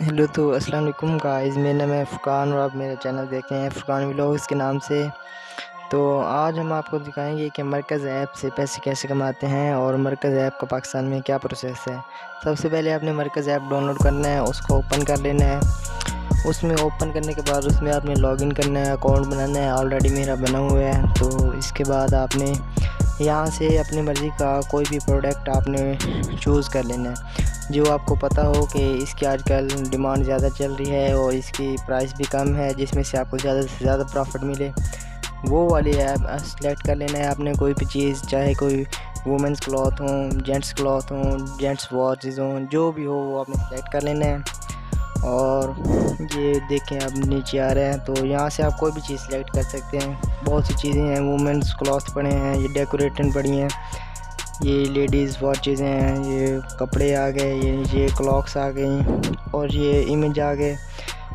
Hello तो अस्सलाम वालेकुम गाइस, मेरा नाम है फ़ुरकान और आप मेरा चैनल देख रहे हैं फ़ुरकान व्लॉग्स के नाम से। तो आज हम आपको दिखाएंगे कि मरकज़ ऐप से पैसे कैसे कमाते हैं और मरकज़ ऐप का पाकिस्तान में क्या प्रोसेस है। सबसे पहले आपने मरकज़ ऐप डाउनलोड करना है, उसको ओपन कर लेना है। उसमें ओपन करने के बाद उसमें आपने लॉगिन करना है, अकाउंट बनाना है। ऑलरेडी मेरा बना हुआ है। तो इसके बाद आपने यहाँ से अपनी मर्ज़ी का कोई भी प्रोडक्ट आपने चूज़ कर लेना है जो आपको पता हो कि इसकी आजकल डिमांड ज़्यादा चल रही है और इसकी प्राइस भी कम है, जिसमें से आपको ज़्यादा से ज़्यादा प्रॉफिट मिले। वो वाली ऐप सेलेक्ट कर लेना है आपने। कोई भी चीज़, चाहे कोई वुमेंस क्लॉथ हों, जेंट्स क्लॉथ हों, जेंट्स वॉचेज़ हों, जो भी हो वो आपने सेलेक्ट कर लेना है। और ये देखें अब नीचे आ रहे हैं, तो यहाँ से आप कोई भी चीज़ सेलेक्ट कर सकते हैं। बहुत सी चीज़ें हैं, वुमेंस क्लॉथ पड़े हैं, ये डेकोरेटेड पड़ी हैं, ये लेडीज़ वॉचेज़ हैं, ये कपड़े आ गए, ये क्लॉक्स आ गई और ये इमेज आ गए।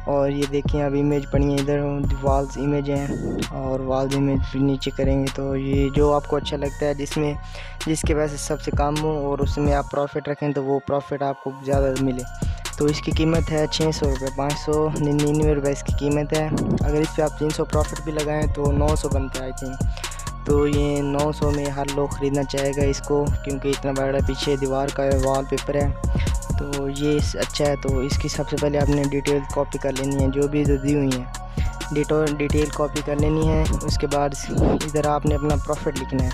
और ये देखिए अब इमेज पड़ी है, इधर वॉल्स इमेज हैं और वॉल्स इमेज भी नीचे करेंगे तो ये जो आपको अच्छा लगता है, जिसके वजह से सबसे कम हो और उसमें आप प्रॉफिट रखें तो वो प्रॉफिट आपको ज़्यादा मिले। तो इसकी कीमत है 600 रुपये, 599 रुपये इसकी कीमत है। अगर इस पर आप 300 प्रॉफिट भी लगाएं तो 900 बनता है आई थिंक। तो ये 900 में हर लोग ख़रीदना चाहेगा इसको, क्योंकि इतना बड़ा पीछे दीवार का वॉल पेपर है। तो ये अच्छा है। तो इसकी सबसे पहले आपने डिटेल कॉपी कर लेनी है, जो भी दी हुई हैं डिटेल कॉपी कर लेनी है। उसके बाद इधर आपने अपना प्रॉफिट लिखना है।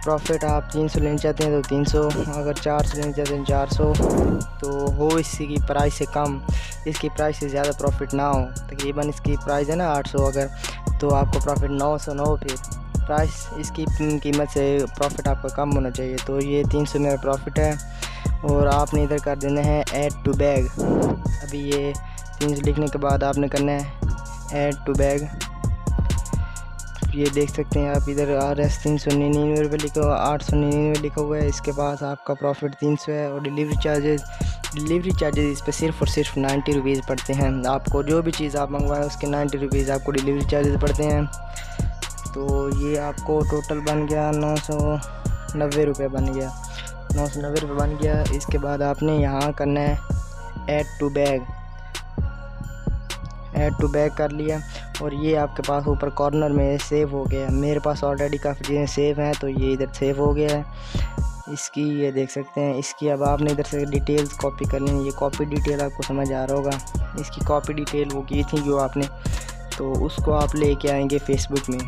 प्रॉफिट आप 300 लेना चाहते हैं तो 300, अगर 400 लेना चाहते हैं 400। तो हो इसकी प्राइस से कम, इसकी प्राइस से ज़्यादा प्रॉफिट ना हो। तकरीबन इसकी प्राइस है ना 800, अगर तो आपको प्रॉफिट 900 ना हो, फिर प्राइस इसकी कीमत से प्रॉफिट आपका कम होना चाहिए। तो ये 300 मेरा प्रॉफिट है और आपने इधर कर देना है ऐड टू बैग। अभी ये 300 लिखने के बाद आपने करना है ऐड टू बैग। ये देख सकते हैं आप, इधर RS 399 रुपये लिखा हुआ, 899 लिखा हुआ है। इसके बाद आपका प्रॉफिट 300 है और डिलीवरी चार्जेस इस पर सिर्फ़ और सिर्फ 90 रुपीज़ पड़ते हैं। आपको जो भी चीज़ आप मंगवाएं उसके 90 रुपीज़ आपको डिलीवरी चार्जेस पड़ते हैं। तो ये आपको टोटल बन गया 990 रुपये बन गया, 990 रुपये बन गया। इसके बाद आपने यहाँ करना है ऐड टू बैग कर लिया और ये आपके पास ऊपर कॉर्नर में सेव हो गया। मेरे पास ऑलरेडी काफ़ी चीज़ें सेव हैं तो ये इधर सेव हो गया है इसकी, ये देख सकते हैं। इसकी अब आपने इधर से डिटेल्स कॉपी कर लेनी। ये कॉपी डिटेल आपको समझ आ रहा होगा, इसकी कॉपी डिटेल वो की थी जो आपने, तो उसको आप लेके आएंगे फेसबुक में।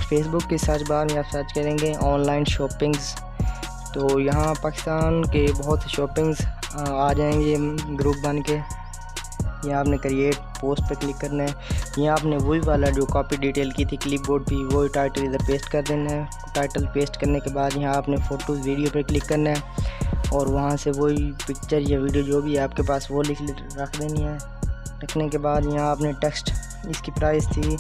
फेसबुक के सर्च बार में आप सर्च करेंगे ऑनलाइन शॉपिंग्स, तो यहाँ पाकिस्तान के बहुत से शॉपिंग्स आ जाएंगे ग्रुप बन के। यहाँ आपने क्रिएट पोस्ट पे क्लिक करना है। यहाँ आपने वही वाला जो कॉपी डिटेल की थी क्लिपबोर्ड पे, वही टाइटल इधर पेस्ट कर देना है। टाइटल पेस्ट करने के बाद यहाँ आपने फ़ोटोज़ वीडियो पे क्लिक करना है और वहाँ से वही पिक्चर या वीडियो जो भी है आपके पास वो रख देनी है। रखने के बाद यहाँ आपने टेक्स्ट, इसकी प्राइस थी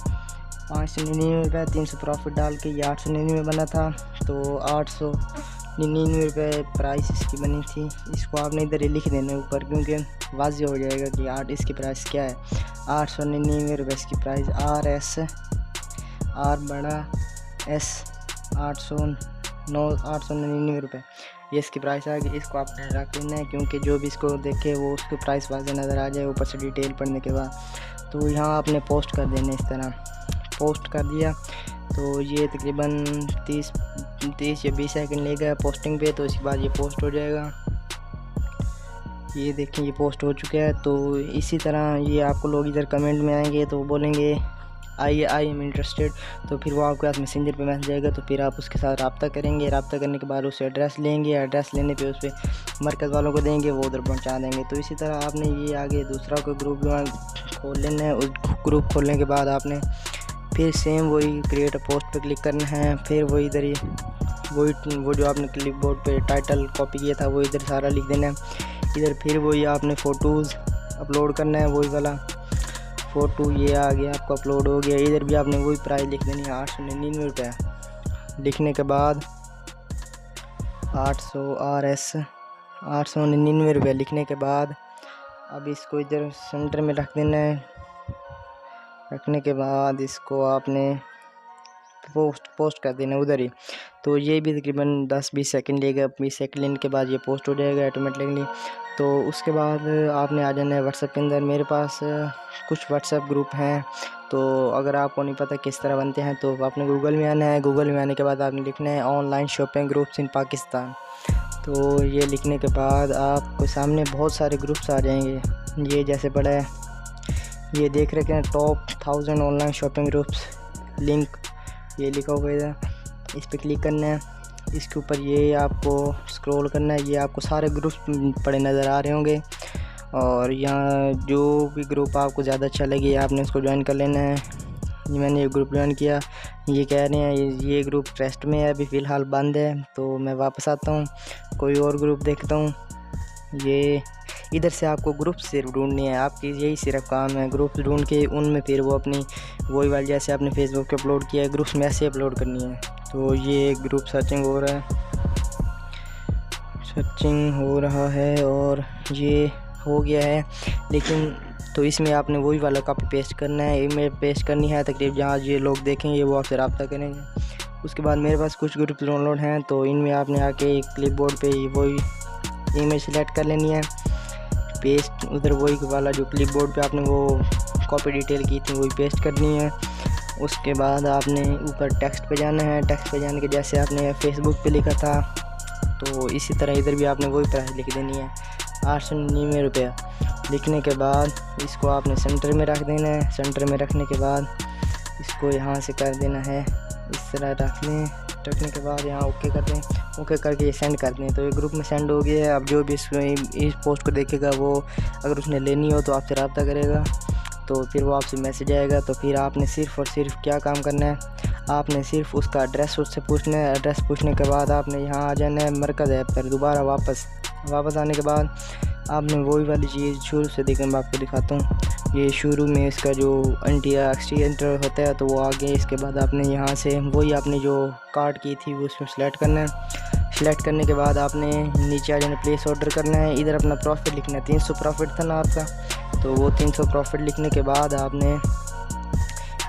599 रुपये, 300 प्रॉफिट डाल के ये 899 बना था, तो 899 रुपये प्राइस इसकी बनी थी। इसको आपने इधर ही लिख देना ऊपर, क्योंकि वाज़ेह हो जाएगा कि इसकी प्राइस क्या है। 899 रुपये इसकी प्राइस, R बड़ा S 899 रुपये ये इसकी प्राइस आ गई। इसको आपने रख लेना है, क्योंकि जो भी इसको देखे वो उसकी प्राइस वाज़ेह नज़र आ जाए ऊपर से डिटेल पढ़ने के बाद। तो यहाँ आपने पोस्ट कर देना, इस तरह पोस्ट कर दिया तो ये तकरीबन 30 या 20 सेकंड लेगा पोस्टिंग पे, तो इसके बाद ये पोस्ट हो जाएगा। ये देखें ये पोस्ट हो चुका है। तो इसी तरह ये आपको लोग इधर कमेंट में आएंगे तो बोलेंगे आई एम इंटरेस्टेड, तो फिर वो आपके पास मैसेंजर पे मैसेज आएगा, तो फिर आप उसके साथ रब्ता करेंगे। रब्ता करने के बाद उससे एड्रेस लेंगे, एड्रेस लेने पे उस पर मरकज़ वालों को देंगे, वो उधर पहुंचा देंगे। तो इसी तरह आपने ये आगे दूसरा कोई ग्रुप खोल लेना है। उस ग्रुप खोलने के बाद आपने फिर सेम वही क्रिएट पोस्ट पे क्लिक करना है। फिर वही इधर ही वो जो आपने क्लिपबोर्ड पे टाइटल कॉपी किया था वो इधर सारा लिख देना है। इधर फिर वही आपने फ़ोटोज़ अपलोड करना है, वही वाला फ़ोटो ये आ गया आपका अपलोड हो गया। इधर भी आपने वही प्राइस लिख देनी है 899 रुपये। लिखने के बाद 800 RS 899 रुपये लिखने के बाद अब इसको इधर सेंटर में रख देना है। रखने के बाद इसको आपने पोस्ट कर देना उधर ही। तो ये भी तकरीबन 10-20 सेकंड लेगा। 20 सेकंड लेने के बाद ये पोस्ट हो जाएगा ऑटोमेटिकली। तो उसके बाद आपने आ जाना है व्हाट्सएप के अंदर। मेरे पास कुछ व्हाट्सएप ग्रुप हैं, तो अगर आपको नहीं पता किस तरह बनते हैं तो आपने गूगल में आना है। गूगल में आने के बाद आपने लिखना है online shopping groups in Pakistan. तो ये लिखने के बाद आपको सामने बहुत सारे ग्रुप्स आ जाएंगे। ये जैसे पड़ा है, ये देख रहे हैं top 1000 online shopping groups link, ये लिखा हुआ है। इस पर क्लिक करना है। इसके ऊपर ये आपको स्क्रॉल करना है। ये आपको सारे ग्रुप्स पड़े नज़र आ रहे होंगे, और यहाँ जो भी ग्रुप आपको ज़्यादा अच्छा लगे आपने उसको ज्वाइन कर लेना है। मैंने ये ग्रुप ज्वाइन किया। ये कह रहे हैं ये ग्रुप ट्रस्ट में है, अभी फ़िलहाल बंद है। तो मैं वापस आता हूँ, कोई और ग्रुप देखता हूँ। ये इधर से आपको ग्रुप सिर्फ ढूंढनी है, आपकी यही सिर्फ काम है। ग्रुप्स ढूंढ के उनमें फिर वो अपनी वही वाली जैसे आपने फेसबुक पे अपलोड किया है ग्रुप्स में ऐसे अपलोड करनी है। तो ये ग्रुप सर्चिंग हो रहा है और ये हो गया है। लेकिन तो इसमें आपने वही वाला कॉपी पेस्ट करना है, ईमेल पेस्ट करनी है तकरीब जहाँ ये लोग देखेंगे वो आपसे रब्ता करेंगे। उसके बाद मेरे पास कुछ ग्रुप डाउनलोड हैं, तो इनमें आपने आके क्लिपबोर्ड पे वही इमेज सेलेक्ट कर लेनी है, पेस्ट उधर वही वाला जो क्लिपबोर्ड पे आपने वो कॉपी डिटेल की थी वही पेस्ट करनी है। उसके बाद आपने ऊपर टेक्स्ट पे जाना है। टेक्स्ट पे जाने के जैसे आपने फेसबुक पे लिखा था तो इसी तरह इधर भी आपने वही प्राइस लिख देनी है, 899 रुपया। लिखने के बाद इसको आपने सेंटर में रख देना है। सेंटर में रखने के बाद इसको यहाँ से कर देना है, इस तरह रख लें। रखने के बाद यहाँ ओके कर दें। ओके करके ये सेंड कर दें। तो ये ग्रुप में सेंड हो गया है। अब जो भी इस पोस्ट को देखेगा वो अगर उसने लेनी हो तो आपसे रब्ता करेगा, तो फिर वो आपसे मैसेज आएगा। तो फिर आपने सिर्फ़ और सिर्फ क्या काम करना है, आपने सिर्फ उसका एड्रेस उससे पूछना है। एड्रेस पूछने के बाद आपने यहाँ आ जाना है मरकज़ ऐप पर। दोबारा वापस आने के बाद आपने वही वाली चीज़ शुरू से देखकर मैं आपको दिखाता हूँ। ये शुरू में इसका जो एंटर होता है तो वो आगे। इसके बाद आपने यहाँ से वही आपने जो कार्ड की थी वो उसमें सेलेक्ट करना है। सेलेक्ट करने के बाद आपने नीचे आ जाना, प्लेस ऑर्डर करना है। इधर अपना प्रॉफिट लिखना है, 300 प्रॉफिट था ना आपका, तो वो 300 प्रॉफिट लिखने के बाद आपने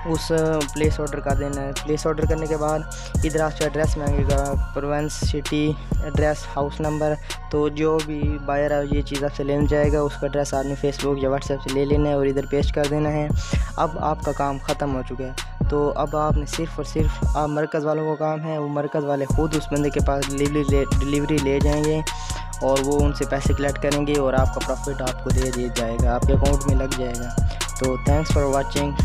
उस प्लेस ऑर्डर कर देना है। प्लेस ऑर्डर करने के बाद इधर आपसे एड्रेस मांगेगा, province, city, address, house number. तो जो भी बायर है ये चीज़ आपसे लेना जाएगा उसका एड्रेस आपने फेसबुक या व्हाट्सएप से ले लेना है और इधर पेस्ट कर देना है। अब आपका काम ख़त्म हो चुका है। तो अब आपने सिर्फ़ और सिर्फ आप मरकज़ वालों का काम है, वो मरकज़ वाले ख़ुद उस बंदे के पास डिलीवरी ले जाएंगे और वो उनसे पैसे कलेक्ट करेंगे और आपका प्रॉफिट आपको दे दिया जाएगा, आपके अकाउंट में लग जाएगा। तो थैंक्स फॉर वॉचिंग।